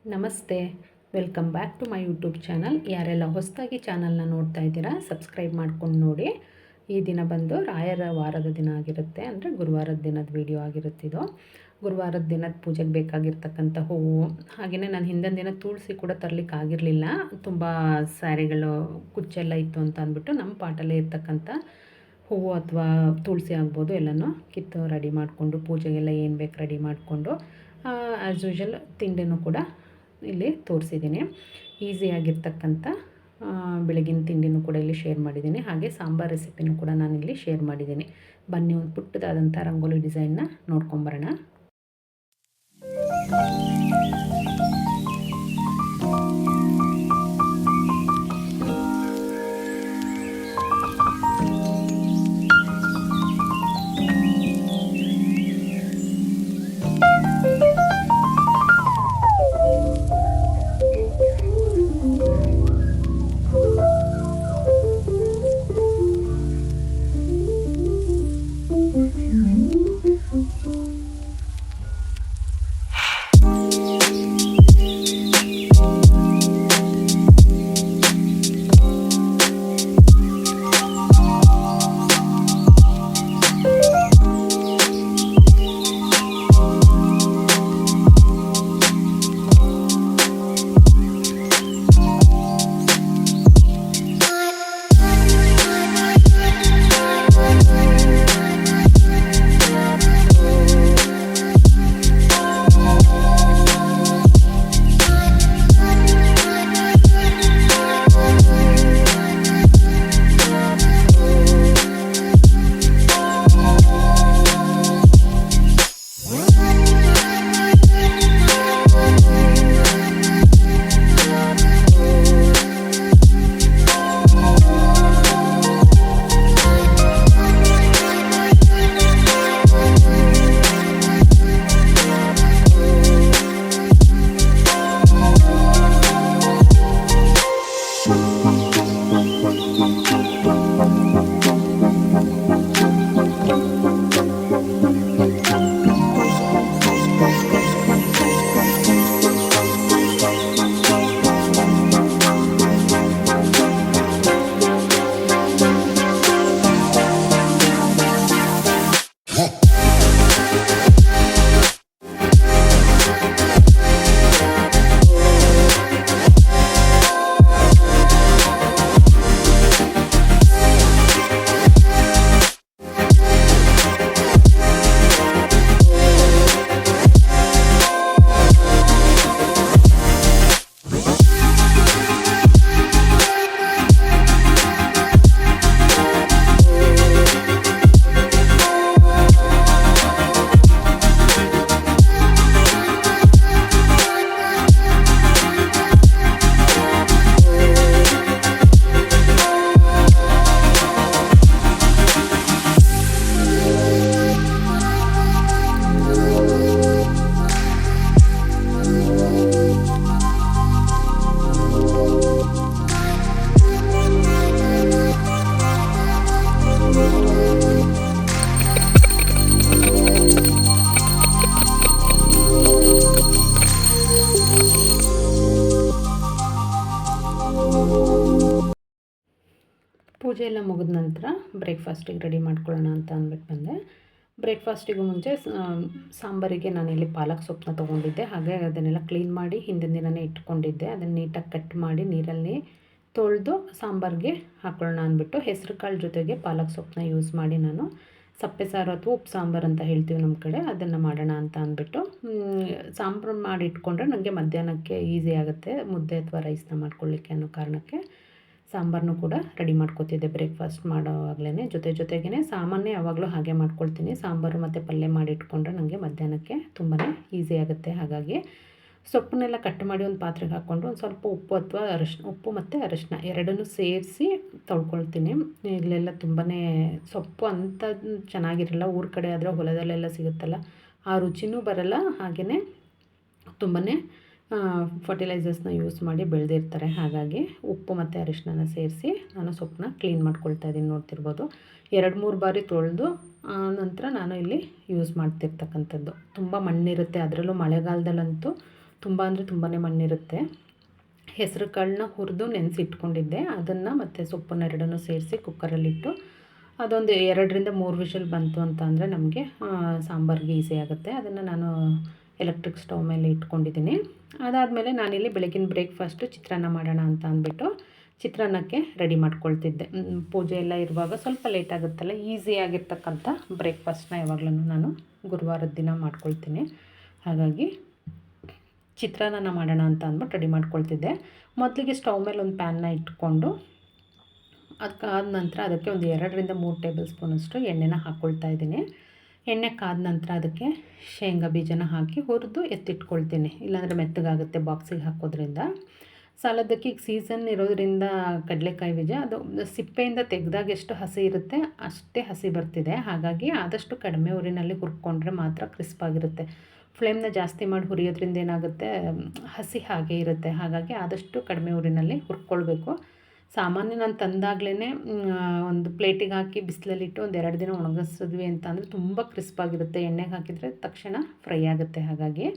ನಮಸ್ತೆ, welcome back to my YouTube channel. ಯಾರೆಲ್ಲ ಹೊಸದಾಗಿ ಚಾನಲ್ನ ನೋಡ್ತಾ ಇದ್ದೀರಾ ಸಬ್ಸ್ಕ್ರೈಬ್ ಮಾಡ್ಕೊಂಡು ನೋಡಿ. ಈ ದಿನ ಬಂದು ರಾಯರ ವಾರದ ದಿನ ಆಗಿರುತ್ತೆ, ಅಂದರೆ ಗುರುವಾರದ ದಿನದ ವಿಡಿಯೋ ಆಗಿರುತ್ತಿದ್ದು. ಗುರುವಾರದ ದಿನದ ಪೂಜೆಗೆ ಬೇಕಾಗಿರ್ತಕ್ಕಂಥ ಹೂವು, ಹಾಗೆಯೇ ನಾನು ಹಿಂದಿನ ದಿನ ತುಳಸಿ ಕೂಡ ತರಲಿಕ್ಕೆ ಆಗಿರಲಿಲ್ಲ, ತುಂಬ ಸ್ಯಾರಿಗಳು ಕುಚ್ಚೆಲ್ಲ ಇತ್ತು ಅಂತ ಅಂದ್ಬಿಟ್ಟು ನಮ್ಮ ಪಾಟಲ್ಲೇ ಇರ್ತಕ್ಕಂಥ ಹೂವು ಅಥವಾ ತುಳಸಿ ಆಗ್ಬೋದು ಎಲ್ಲನೂ ಕಿತ್ತು ರೆಡಿ ಮಾಡಿಕೊಂಡು ಪೂಜೆಗೆಲ್ಲ ಏನು ಬೇಕು ರೆಡಿ ಮಾಡಿಕೊಂಡು ಆ್ಯಸ್ ಯೂಶಲ್ ತಿಂಡಿನೂ ಕೂಡ ಇಲ್ಲಿ ತೋರಿಸಿದ್ದೀನಿ. ಈಸಿಯಾಗಿರ್ತಕ್ಕಂಥ ಬೆಳಗಿನ ತಿಂಡಿನೂ ಕೂಡ ಇಲ್ಲಿ ಶೇರ್ ಮಾಡಿದ್ದೀನಿ. ಹಾಗೆ ಸಾಂಬಾರು ರೆಸಿಪಿನೂ ಕೂಡ ನಾನಿಲ್ಲಿ ಶೇರ್ ಮಾಡಿದ್ದೀನಿ. ಬನ್ನಿ ಒಂದು ಪುಟ್ಟದಾದಂಥ ರಂಗೋಲಿ ಡಿಸೈನ್ನ ನೋಡ್ಕೊಂಬರೋಣ. ಪೂಜೆ ಎಲ್ಲ ಮುಗಿದ ನಂತರ ಬ್ರೇಕ್ಫಾಸ್ಟಿಗೆ ರೆಡಿ ಮಾಡ್ಕೊಳ್ಳೋಣ ಅಂತ ಅಂದ್ಬಿಟ್ಟು ಬಂದೆ. ಬ್ರೇಕ್ಫಾಸ್ಟಿಗೂ ಮುಂಚೆ ಸಾಂಬಾರಿಗೆ ನಾನಿಲ್ಲಿ ಪಾಲಕ್ ಸೊಪ್ಪನ್ನ ತೊಗೊಂಡಿದ್ದೆ. ಹಾಗೆ ಅದನ್ನೆಲ್ಲ ಕ್ಲೀನ್ ಮಾಡಿ ಹಿಂದಿನ ದಿನವೇ ಇಟ್ಕೊಂಡಿದ್ದೆ. ಅದನ್ನು ನೀಟಾಗಿ ಕಟ್ ಮಾಡಿ ನೀರಲ್ಲಿ ತೊಳೆದು ಸಾಂಬಾರಿಗೆ ಹಾಕೊಳ್ಳೋಣ ಅಂದ್ಬಿಟ್ಟು ಹೆಸರು ಕಾಳು ಜೊತೆಗೆ ಪಾಲಕ್ ಸೊಪ್ಪನ್ನ ಯೂಸ್ ಮಾಡಿ ನಾನು ಸಪ್ಪೆ ಸಾರು ಅಥವಾ ಉಪ್ಪು ಸಾಂಬಾರು ಅಂತ ಹೇಳ್ತೀವಿ ನಮ್ಮ ಕಡೆ, ಅದನ್ನು ಮಾಡೋಣ ಅಂತ ಅಂದ್ಬಿಟ್ಟು ಸಾಂಬಾರು ಮಾಡಿ ಇಟ್ಕೊಂಡ್ರೆ ನನಗೆ ಮಧ್ಯಾಹ್ನಕ್ಕೆ ಈಸಿ ಆಗುತ್ತೆ ಮುದ್ದೆ ಅಥವಾ ರೈಸ್ನ ಮಾಡ್ಕೊಳ್ಳಿಕ್ಕೆ ಅನ್ನೋ ಕಾರಣಕ್ಕೆ ಸಾಂಬಾರನ್ನು ಕೂಡ ರೆಡಿ ಮಾಡ್ಕೊತಿದ್ದೆ ಬ್ರೇಕ್ಫಾಸ್ಟ್ ಮಾಡೋವಾಗಲೇ. ಜೊತೆಗೇ ಸಾಮಾನ್ಯ ಯಾವಾಗಲೂ ಹಾಗೆ ಮಾಡ್ಕೊಳ್ತೀನಿ. ಸಾಂಬಾರು ಮತ್ತು ಪಲ್ಯ ಮಾಡಿ ಇಟ್ಕೊಂಡ್ರೆ ನನಗೆ ಮಧ್ಯಾಹ್ನಕ್ಕೆ ತುಂಬಾ ಈಸಿ ಆಗುತ್ತೆ. ಹಾಗಾಗಿ ಸೊಪ್ಪನ್ನೆಲ್ಲ ಕಟ್ ಮಾಡಿ ಒಂದು ಪಾತ್ರೆಗೆ ಹಾಕ್ಕೊಂಡು ಒಂದು ಸ್ವಲ್ಪ ಉಪ್ಪು ಅಥವಾ ಉಪ್ಪು ಮತ್ತು ಅರಶಿನ ಎರಡನ್ನೂ ಸೇರಿಸಿ ತೊಳ್ಕೊಳ್ತೀನಿ. ಇಲ್ಲೆಲ್ಲ ತುಂಬಾ ಸೊಪ್ಪು ಅಂಥ ಚೆನ್ನಾಗಿರಲ್ಲ, ಊರ ಕಡೆ ಆದರೆ ಹೊಲದಲ್ಲೆಲ್ಲ ಸಿಗುತ್ತಲ್ಲ ಆ ರುಚಿನೂ ಬರಲ್ಲ. ಹಾಗೆಯೇ ತುಂಬಾ ಫರ್ಟಿಲೈಸರ್ಸ್ನ ಯೂಸ್ ಮಾಡಿ ಬೆಳೆದಿರ್ತಾರೆ. ಹಾಗಾಗಿ ಉಪ್ಪು ಮತ್ತು ಅರಿಶಿನ ಸೇರಿಸಿ ನಾನು ಸೊಪ್ಪನ್ನ ಕ್ಲೀನ್ ಮಾಡ್ಕೊಳ್ತಾ ಇದ್ದೀನಿ. ನೋಡ್ತಿರ್ಬೋದು 2-3 ಬಾರಿ ತೊಳೆದು ನಂತರ ನಾನು ಇಲ್ಲಿ ಯೂಸ್ ಮಾಡ್ತಿರ್ತಕ್ಕಂಥದ್ದು. ತುಂಬ ಮಣ್ಣಿರುತ್ತೆ, ಅದರಲ್ಲೂ ಮಳೆಗಾಲದಲ್ಲಂತೂ ತುಂಬ ಅಂದರೆ ತುಂಬಾ ಮಣ್ಣಿರುತ್ತೆ. ಹೆಸರು ಕಾಳನ್ನ ಹುರಿದು ನೆನೆಸಿಟ್ಕೊಂಡಿದ್ದೆ, ಅದನ್ನು ಮತ್ತು ಸೊಪ್ಪನ್ನು ಎರಡನ್ನೂ ಸೇರಿಸಿ ಕುಕ್ಕರಲ್ಲಿಟ್ಟು ಅದೊಂದು 2ರಿಂದ 3 ವಿಷಲ್ ಬಂತು ಅಂತ ಅಂದರೆ ನಮಗೆ ಸಾಂಬಾರಿಗೆ ಈಸಿ ಆಗುತ್ತೆ. ಅದನ್ನು ನಾನು ಎಲೆಕ್ಟ್ರಿಕ್ ಸ್ಟವ್ ಮೇಲೆ ಇಟ್ಕೊಂಡಿದ್ದೀನಿ. ಅದಾದಮೇಲೆ ನಾನಿಲ್ಲಿ ಬೆಳಗಿನ ಬ್ರೇಕ್ಫಾಸ್ಟು ಚಿತ್ರಾನ್ನ ಮಾಡೋಣ ಅಂತ ಅಂದ್ಬಿಟ್ಟು ಚಿತ್ರಾನ್ನಕ್ಕೆ ರೆಡಿ ಮಾಡ್ಕೊಳ್ತಿದ್ದೆ. ಪೂಜೆ ಎಲ್ಲ ಇರುವಾಗ ಸ್ವಲ್ಪ ಲೇಟ್ ಆಗುತ್ತಲ್ಲ, ಈಸಿಯಾಗಿರ್ತಕ್ಕಂಥ ಬ್ರೇಕ್ಫಾಸ್ಟ್ನ ಯಾವಾಗಲೂ ನಾನು ಗುರುವಾರದ ದಿನ ಮಾಡ್ಕೊಳ್ತೀನಿ. ಹಾಗಾಗಿ ಚಿತ್ರಾನ್ನ ಮಾಡೋಣ ಅಂತ ಅಂದ್ಬಿಟ್ಟು ರೆಡಿ ಮಾಡ್ಕೊಳ್ತಿದ್ದೆ. ಮೊದಲಿಗೆ ಸ್ಟವ್ ಮೇಲೆ ಒಂದು ಪ್ಯಾನ್ನ ಇಟ್ಕೊಂಡು ಅದಕ್ಕಾದ ನಂತರ ಅದಕ್ಕೆ ಒಂದು 2ರಿಂದ 3 ಟೇಬಲ್ ಸ್ಪೂನಷ್ಟು ಎಣ್ಣೆನ ಹಾಕ್ಕೊಳ್ತಾ ಇದ್ದೀನಿ. ಎಣ್ಣೆ ಕಾದ ನಂತರ ಅದಕ್ಕೆ ಶೇಂಗಾ ಬೀಜನ ಹಾಕಿ ಹುರಿದು ಎತ್ತಿಟ್ಕೊಳ್ತೀನಿ, ಇಲ್ಲಾಂದರೆ ಮೆತ್ತಗಾಗುತ್ತೆ ಬಾಕ್ಸಿಗೆ ಹಾಕೋದ್ರಿಂದ. ಸಾಲದಕ್ಕೆ ಈಗ ಸೀಸನ್ ಇರೋದ್ರಿಂದ ಕಡಲೆಕಾಯಿ ಬೀಜ ಅದು ಸಿಪ್ಪೆಯಿಂದ ತೆಗೆದಾಗ ಎಷ್ಟು ಹಸಿ ಇರುತ್ತೆ ಅಷ್ಟೇ ಹಸಿ ಬರ್ತಿದೆ. ಹಾಗಾಗಿ ಆದಷ್ಟು ಕಡಿಮೆ ಉರಿನಲ್ಲಿ ಹುರ್ಕೊಂಡ್ರೆ ಮಾತ್ರ ಕ್ರಿಸ್ಪಾಗಿರುತ್ತೆ. ಫ್ಲೇಮ್ನ ಜಾಸ್ತಿ ಮಾಡಿ ಹುರಿಯೋದ್ರಿಂದ ಏನಾಗುತ್ತೆ, ಹಸಿ ಹಾಗೆ ಇರುತ್ತೆ. ಹಾಗಾಗಿ ಆದಷ್ಟು ಕಡಿಮೆ ಉರಿನಲ್ಲಿ ಹುರ್ಕೊಳ್ಬೇಕು. ಸಾಮಾನ್ಯ ನಾನು ತಂದಾಗಲೇ ಒಂದು ಪ್ಲೇಟಿಗೆ ಹಾಕಿ ಬಿಸಿಲಲ್ಲಿಟ್ಟು ಒಂದು 2 ದಿನ ಒಣಗಿಸಿದ್ವಿ ಅಂತ ಅಂದರೆ ತುಂಬ ಕ್ರಿಸ್ಪಾಗಿರುತ್ತೆ. ಎಣ್ಣೆಗೆ ಹಾಕಿದರೆ ತಕ್ಷಣ ಫ್ರೈ ಆಗುತ್ತೆ. ಹಾಗಾಗಿ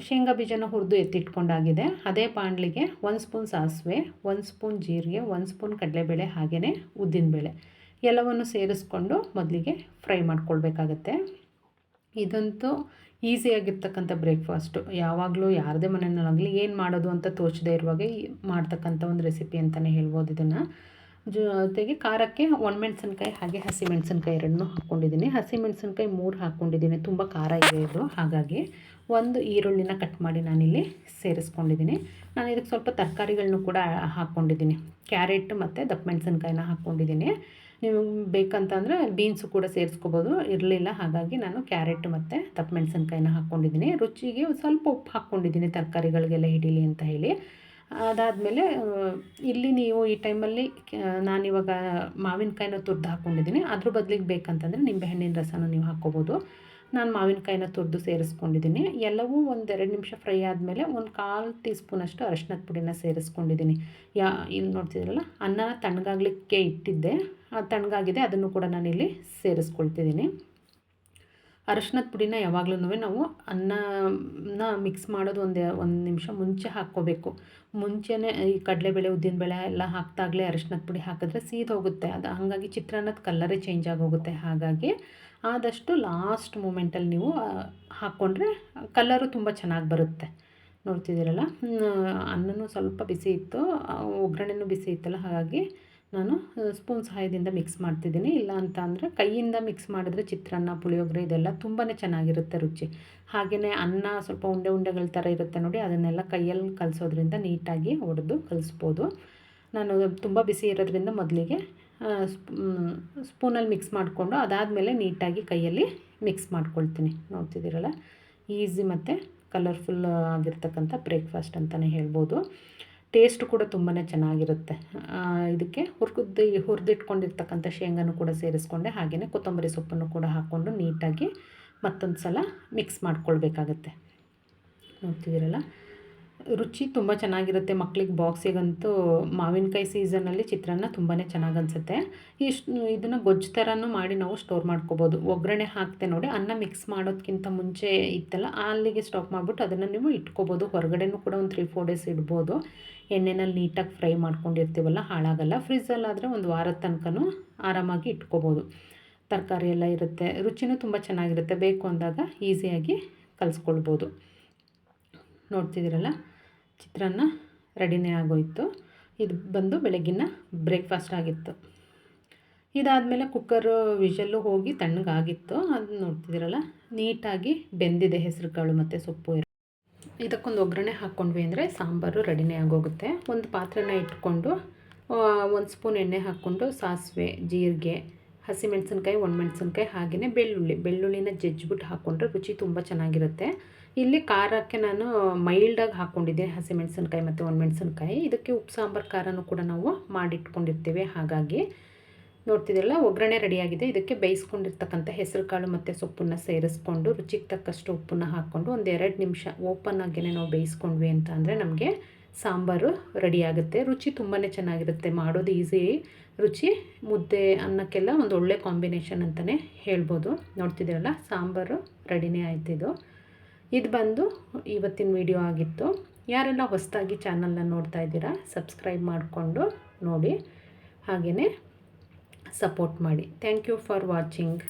ಶೇಂಗಾ ಬೀಜನ ಹುರಿದು ಎತ್ತಿಟ್ಕೊಂಡಾಗಿದೆ. ಅದೇ ಬಾಣಲಿಗೆ 1 ಸ್ಪೂನ್ ಸಾಸಿವೆ, 1 ಸ್ಪೂನ್ ಜೀರಿಗೆ, 1 ಸ್ಪೂನ್ ಕಡಲೆಬೇಳೆ, ಹಾಗೆಯೇ ಉದ್ದಿನಬೇಳೆ ಎಲ್ಲವನ್ನು ಸೇರಿಸ್ಕೊಂಡು ಮೊದಲಿಗೆ ಫ್ರೈ ಮಾಡ್ಕೊಳ್ಬೇಕಾಗತ್ತೆ. ಇದಂತೂ ಈಸಿಯಾಗಿರ್ತಕ್ಕಂಥ ಬ್ರೇಕ್ಫಾಸ್ಟು. ಯಾವಾಗಲೂ ಯಾರದೇ ಮನೆಯಲ್ಲಾಗಲಿ ಏನು ಮಾಡೋದು ಅಂತ ತೋಚದೇ ಇರುವಾಗ ಮಾಡ್ತಕ್ಕಂಥ ಒಂದು ರೆಸಿಪಿ ಅಂತಲೇ ಹೇಳ್ಬೋದು ಇದನ್ನು. ಜೊತೆಗೆ ಖಾರಕ್ಕೆ ಒಣಮೆಣ್ಸಿನ್ಕಾಯಿ ಹಾಗೆ ಹಸಿಮೆಣ್ಸಿನ್ಕಾಯಿ ಎರಡನ್ನೂ ಹಾಕ್ಕೊಂಡಿದ್ದೀನಿ. ಹಸಿಮೆಣ್ಸಿನ್ಕಾಯಿ 3 ಹಾಕ್ಕೊಂಡಿದ್ದೀನಿ, ತುಂಬ ಖಾರ ಇದೆ ಇದು. ಹಾಗಾಗಿ 1 ಈರುಳ್ಳಿನ ಕಟ್ ಮಾಡಿ ನಾನಿಲ್ಲಿ ಸೇರಿಸ್ಕೊಂಡಿದ್ದೀನಿ. ನಾನು ಇದಕ್ಕೆ ಸ್ವಲ್ಪ ತರಕಾರಿಗಳನ್ನೂ ಕೂಡ ಹಾಕ್ಕೊಂಡಿದ್ದೀನಿ. ಕ್ಯಾರೆಟ್ ಮತ್ತು ದಪ್ಪ ಮೆಣಸಿನ್ಕಾಯಿನ ಹಾಕ್ಕೊಂಡಿದ್ದೀನಿ. ನೀವು ಬೇಕಂತಂದರೆ ಬೀನ್ಸು ಕೂಡ ಸೇರಿಸ್ಕೋಬೋದು, ಇರಲಿಲ್ಲ ಹಾಗಾಗಿ ನಾನು ಕ್ಯಾರೆಟ್ ಮತ್ತು ದಪ್ಪ ಮೆಣಸಿನ್ಕಾಯಿನ ಹಾಕ್ಕೊಂಡಿದ್ದೀನಿ. ರುಚಿಗೆ ಸ್ವಲ್ಪ ಉಪ್ಪು ಹಾಕ್ಕೊಂಡಿದ್ದೀನಿ ತರಕಾರಿಗಳಿಗೆಲ್ಲ ಹಿಡೀಲಿ ಅಂತ ಹೇಳಿ. ಅದಾದಮೇಲೆ ಇಲ್ಲಿ ನೀವು ಈ ಟೈಮಲ್ಲಿ ನಾನಿವಾಗ ಮಾವಿನಕಾಯಿನ ತುರಿದು ಹಾಕ್ಕೊಂಡಿದ್ದೀನಿ. ಅದ್ರ ಬದಲಿಗೆ ಬೇಕಂತಂದರೆ ನಿಂಬೆಹಣ್ಣಿನ ರಸನ ನೀವು ಹಾಕ್ಕೋಬೋದು. ನಾನು ಮಾವಿನಕಾಯಿನ ತುರಿದು ಸೇರಿಸ್ಕೊಂಡಿದ್ದೀನಿ. ಎಲ್ಲವೂ ಒಂದು 2 ನಿಮಿಷ ಫ್ರೈ ಆದಮೇಲೆ 1/4 ಟೀ ಸ್ಪೂನಷ್ಟು ಅರಶಿನದ ಪುಡಿನ ಸೇರಿಸ್ಕೊಂಡಿದ್ದೀನಿ. ಇಲ್ಲಿ ನೋಡ್ತಿದ್ದೀರಲ್ಲ, ಅನ್ನ ತಣ್ಣಗಾಗಲಿಕ್ಕೆ ಇಟ್ಟಿದ್ದೆ, ಅದು ತಣ್ಣಗಾಗಿದೆ, ಅದನ್ನು ಕೂಡ ನಾನಿಲ್ಲಿ ಸೇರಿಸ್ಕೊಳ್ತಿದ್ದೀನಿ. ಅರಶಿನದ ಪುಡಿನ ಯಾವಾಗಲೂ ನಾವು ಅನ್ನನ ಮಿಕ್ಸ್ ಮಾಡೋದು ಒಂದು ನಿಮಿಷ ಮುಂಚೆ ಹಾಕ್ಕೋಬೇಕು. ಮುಂಚೆನೇ ಈ ಕಡಲೆಬೇಳೆ ಉದ್ದಿನಬೇಳೆ ಎಲ್ಲ ಹಾಕ್ದಾಗಲೇ ಅರಶಿನದ ಪುಡಿ ಹಾಕಿದ್ರೆ ಸೀದೋಗುತ್ತೆ ಅದು. ಹಾಗಾಗಿ ಚಿತ್ರಾನ್ನದ ಕಲ್ಲರೇ ಚೇಂಜ್ ಆಗೋಗುತ್ತೆ. ಹಾಗಾಗಿ ಆದಷ್ಟು ಲಾಸ್ಟ್ ಮೂಮೆಂಟಲ್ಲಿ ನೀವು ಹಾಕ್ಕೊಂಡ್ರೆ ಕಲರು ತುಂಬ ಚೆನ್ನಾಗಿ ಬರುತ್ತೆ. ನೋಡ್ತಿದ್ದೀರಲ್ಲ, ಅನ್ನನೂ ಸ್ವಲ್ಪ ಬಿಸಿ ಇತ್ತು, ಒಗ್ಗರಣೆನೂ ಬಿಸಿ ಇತ್ತಲ್ಲ, ಹಾಗಾಗಿ ನಾನು ಸ್ಪೂನ್ ಸಹಾಯದಿಂದ ಮಿಕ್ಸ್ ಮಾಡ್ತಿದ್ದೀನಿ. ಇಲ್ಲ ಅಂತ ಅಂದರೆ ಕೈಯಿಂದ ಮಿಕ್ಸ್ ಮಾಡಿದ್ರೆ ಚಿತ್ರಾನ್ನ, ಪುಳಿಯೋಗರೆ ಇದೆಲ್ಲ ತುಂಬಾ ಚೆನ್ನಾಗಿರುತ್ತೆ ರುಚಿ. ಹಾಗೆಯೇ ಅನ್ನ ಸ್ವಲ್ಪ ಉಂಡೆಗಳ ಥರ ಇರುತ್ತೆ ನೋಡಿ, ಅದನ್ನೆಲ್ಲ ಕೈಯಲ್ಲಿ ಕಲಿಸೋದ್ರಿಂದ ನೀಟಾಗಿ ಒಡೆದು ಕಲಿಸ್ಬೋದು. ನಾನು ತುಂಬ ಬಿಸಿ ಇರೋದ್ರಿಂದ ಮೊದಲಿಗೆ ಸ್ಪೂನಲ್ಲಿ ಮಿಕ್ಸ್ ಮಾಡಿಕೊಂಡು ಅದಾದಮೇಲೆ ನೀಟಾಗಿ ಕೈಯಲ್ಲಿ ಮಿಕ್ಸ್ ಮಾಡ್ಕೊಳ್ತೀನಿ. ನೋಡ್ತಿದ್ದೀರಲ್ಲ, ಈಸಿ ಮತ್ತು ಕಲರ್ಫುಲ್ ಆಗಿರ್ತಕ್ಕಂಥ ಬ್ರೇಕ್ಫಾಸ್ಟ್ ಅಂತಲೇ ಹೇಳ್ಬೋದು. ಟೇಸ್ಟ್ ಕೂಡ ತುಂಬಾ ಚೆನ್ನಾಗಿರುತ್ತೆ. ಇದಕ್ಕೆ ಹುರಿದಿಟ್ಕೊಂಡಿರ್ತಕ್ಕಂಥ ಶೇಂಗಾನು ಕೂಡ ಸೇರಿಸ್ಕೊಂಡೆ, ಹಾಗೆಯೇ ಕೊತ್ತಂಬರಿ ಸೊಪ್ಪನ್ನು ಕೂಡ ಹಾಕ್ಕೊಂಡು ನೀಟಾಗಿ ಮತ್ತೊಂದು ಸಲ ಮಿಕ್ಸ್ ಮಾಡ್ಕೊಳ್ಬೇಕಾಗತ್ತೆ. ನೋಡ್ತಿದ್ದೀರಲ್ಲ, ರುಚಿ ತುಂಬ ಚೆನ್ನಾಗಿರುತ್ತೆ. ಮಕ್ಕಳಿಗೆ ಬಾಕ್ಸಿಗಂತೂ ಮಾವಿನಕಾಯಿ ಸೀಸನಲ್ಲಿ ಚಿತ್ರಾನ್ನ ತುಂಬಾ ಚೆನ್ನಾಗಿ ಅನಿಸುತ್ತೆ. ಇದನ್ನು ಗೊಜ್ಜು ಥರನೂ ಮಾಡಿ ನಾವು ಸ್ಟೋರ್ ಮಾಡ್ಕೋಬೋದು. ಒಗ್ಗರಣೆ ಹಾಕ್ತೆ ನೋಡಿ, ಅನ್ನ ಮಿಕ್ಸ್ ಮಾಡೋದಕ್ಕಿಂತ ಮುಂಚೆ ಇತ್ತಲ್ಲ, ಅಲ್ಲಿಗೆ ಸ್ಟಾಪ್ ಮಾಡಿಬಿಟ್ಟು ಅದನ್ನು ನೀವು ಇಟ್ಕೋಬೋದು. ಹೊರಗಡೆನೂ ಕೂಡ ಒಂದು 3-4 ಡೇಸ್ ಇಡ್ಬೋದು. ಎಣ್ಣೆನಲ್ಲಿ ನೀಟಾಗಿ ಫ್ರೈ ಮಾಡ್ಕೊಂಡಿರ್ತೀವಲ್ಲ, ಹಾಳಾಗಲ್ಲ. ಫ್ರಿಜ್ಜಲ್ಲಾದರೆ ಒಂದು ವಾರದ ತನಕನೂ ಆರಾಮಾಗಿ ಇಟ್ಕೋಬೋದು. ತರಕಾರಿ ಎಲ್ಲ ಇರುತ್ತೆ, ರುಚಿನೂ ತುಂಬ ಚೆನ್ನಾಗಿರುತ್ತೆ. ಬೇಕು ಅಂದಾಗ ಈಸಿಯಾಗಿ ಕಲಿಸ್ಕೊಳ್ಬೋದು. ನೋಡ್ತಿದ್ದೀರಲ್ಲ, ಚಿತ್ರಾನ್ನ ರೆಡಿನೇ ಆಗೋಯಿತು. ಇದು ಬಂದು ಬೆಳಗಿನ ಬ್ರೇಕ್ಫಾಸ್ಟ್ ಆಗಿತ್ತು. ಇದಾದಮೇಲೆ ಕುಕ್ಕರು ವಿಷಲ್ಲು ಹೋಗಿ ತಣ್ಣಗಾಗಿತ್ತು. ಅದು ನೋಡ್ತಿದ್ದೀರಲ್ಲ, ನೀಟಾಗಿ ಬೆಂದಿದೆ ಹೆಸರು ಕಾಳು ಮತ್ತು ಸೊಪ್ಪು. ಇದಕ್ಕೊಂದು ಒಗ್ಗರಣೆ ಹಾಕ್ಕೊಂಡ್ವಿ ಅಂದರೆ ಸಾಂಬಾರು ರೆಡಿನೇ ಆಗೋಗುತ್ತೆ. ಒಂದು ಪಾತ್ರೆನ ಇಟ್ಕೊಂಡು 1 ಸ್ಪೂನ್ ಎಣ್ಣೆ ಹಾಕ್ಕೊಂಡು ಸಾಸಿವೆ, ಜೀರಿಗೆ, ಹಸಿಮೆಣಸಿನ್ಕಾಯಿ, ಒಣಮೆಣಸಿನ್ಕಾಯಿ, ಹಾಗೆಯೇ ಬೆಳ್ಳುಳ್ಳಿನ ಜಜ್ಜಿಬಿಟ್ಟು ಹಾಕ್ಕೊಂಡ್ರೆ ರುಚಿ ತುಂಬ ಚೆನ್ನಾಗಿರುತ್ತೆ. ಇಲ್ಲಿ ಖಾರಕ್ಕೆ ನಾನು ಮೈಲ್ಡಾಗಿ ಹಾಕ್ಕೊಂಡಿದ್ದೀನಿ ಹಸಿಮೆಣಸಿನ್ಕಾಯಿ ಮತ್ತು ಒಣಮೆಣಸಿನ್ಕಾಯಿ. ಇದಕ್ಕೆ ಉಪ್ಪು ಸಾಂಬಾರು ಖಾರನೂ ಕೂಡ ನಾವು ಮಾಡಿಟ್ಕೊಂಡಿರ್ತೀವಿ. ಹಾಗಾಗಿ ನೋಡ್ತಿದ್ದೀರಲ್ಲ, ಒಗ್ಗರಣೆ ರೆಡಿಯಾಗಿದೆ. ಇದಕ್ಕೆ ಬೇಯಿಸ್ಕೊಂಡಿರ್ತಕ್ಕಂಥ ಹೆಸರು ಕಾಳು ಮತ್ತು ಸೊಪ್ಪನ್ನು ಸೇರಿಸ್ಕೊಂಡು ರುಚಿಗೆ ತಕ್ಕಷ್ಟು ಉಪ್ಪನ್ನು ಹಾಕ್ಕೊಂಡು ಒಂದು 2 ನಿಮಿಷ ಓಪನ್ ಆಗಿಯೇ ನಾವು ಬೇಯಿಸ್ಕೊಂಡ್ವಿ ಅಂತ ಅಂದರೆ ನಮಗೆ ಸಾಂಬಾರು ರೆಡಿಯಾಗುತ್ತೆ. ರುಚಿ ತುಂಬಾ ಚೆನ್ನಾಗಿರುತ್ತೆ. ಮಾಡೋದು ಈಸಿ, ರುಚಿ ಮುದ್ದೆ ಅನ್ನಕ್ಕೆಲ್ಲ ಒಂದು ಒಳ್ಳೆ ಕಾಂಬಿನೇಷನ್ ಅಂತಲೇ ಹೇಳ್ಬೋದು. ನೋಡ್ತಿದ್ದೀರಲ್ಲ, ಸಾಂಬಾರು ರೆಡಿನೇ ಆಯ್ತಿದ್ದು. ಇದು ಬಂದು ಇವತ್ತಿನ ವಿಡಿಯೋ ಆಗಿತ್ತು. ಯಾರೆಲ್ಲ ಹೊಸದಾಗಿ ಚಾನಲ್ನ ನೋಡ್ತಾ ಇದ್ದೀರಾ ಸಬ್ಸ್ಕ್ರೈಬ್ ಮಾಡಿಕೊಂಡು ನೋಡಿ, ಹಾಗೆಯೇ ಸಪೋರ್ಟ್ ಮಾಡಿ. Thank you for watching.